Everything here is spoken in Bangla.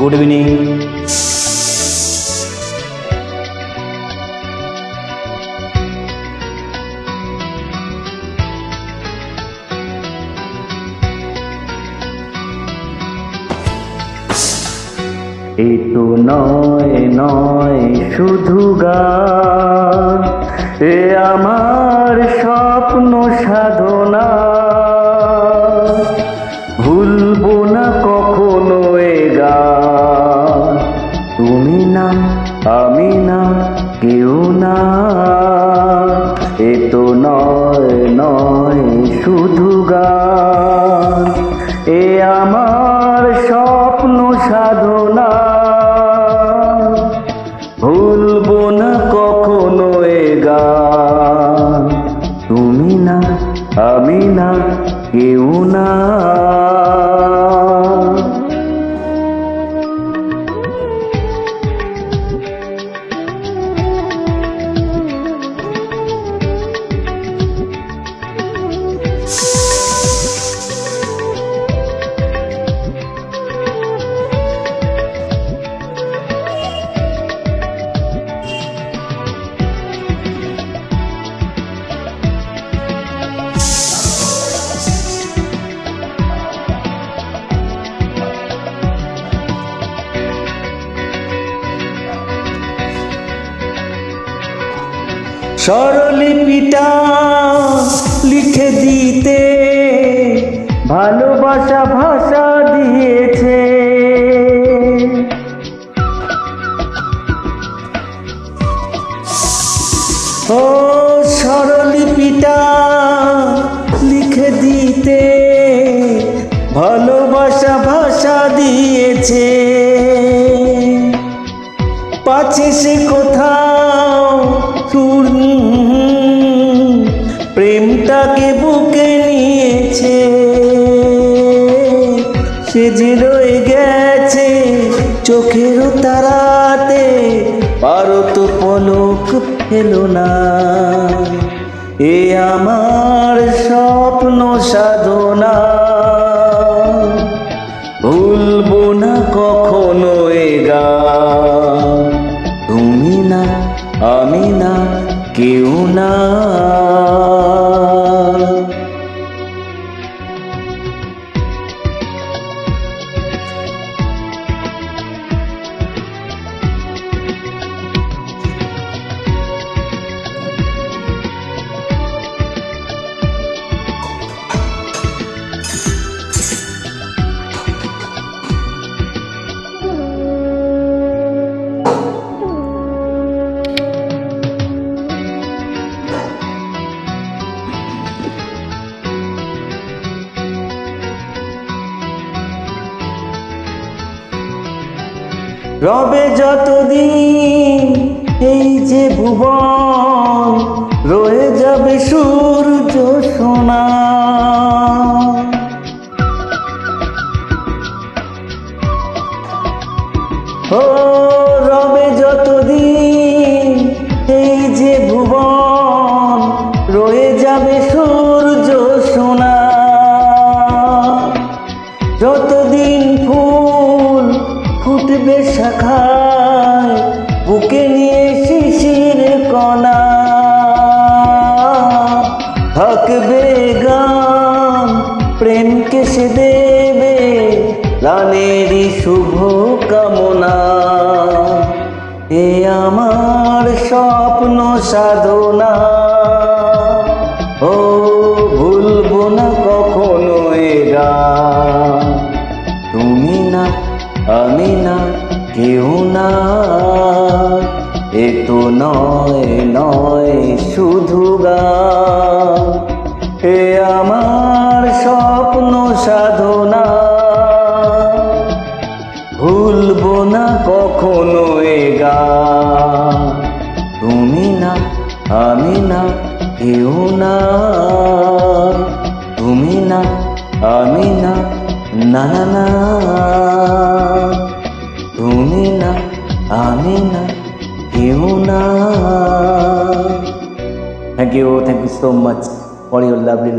Good evening. এই তো নয় নয় শুধু গান, এ আমার স্বপ্ন সাধনা। ভুলবো না কখনো এ গান, তুমি না আমি না কেউ না। এ তো নয় নয় শুধু গান, এ আমার স্বপ্ন সাধনা। ভুলবো না কখনো এ গান, তুমি না আমি না কেউ না। স্বরলিপিটা লিখে দিতে ভালোবাসা ভাষা দিয়েছে। ও স্বরলিপিটা লিখে দিতে ভালোবাসা ভাষা দিয়েছে। পাচ্ছে সে কোথাও প্রেমটাকে বুকে নিয়েছে। সে যে রয়ে গেছে চোখের তারাতে, পারো তো পলক ফেলো না। এ আমার স্বপ্ন সাধনা, ভুলবো না কখনো এ গান, তুমি না আমি না কেউ না। রবে যতদিন এই যে ভুবন, রয়ে যাবে সূর্য সোনা। ও রবে যতদিন এই যে ভুবন, রয়ে যাবে সূর্য সোনা। যতদিন ফুল ফুটবে শাখায়, বুকে নিয়ে শিশির কণা। থাকবে গান প্রেমকে সে দেবে প্রাণেরই শুভ কামনা। এ আমার স্বপ্ন সাধনা, ও ভুলবো না কখনো এ গান, তুমি না আমি না কেউ না। এ তো নয় নয় শুধু গান, এ আমার স্বপ্ন সাধনা। ভুলবো না কখনো এ গান, তুমি না আমি না কেউ না। তুমি না আমি না না না না, তুমি না আমি না কেউ না। Thank you so much for your lovely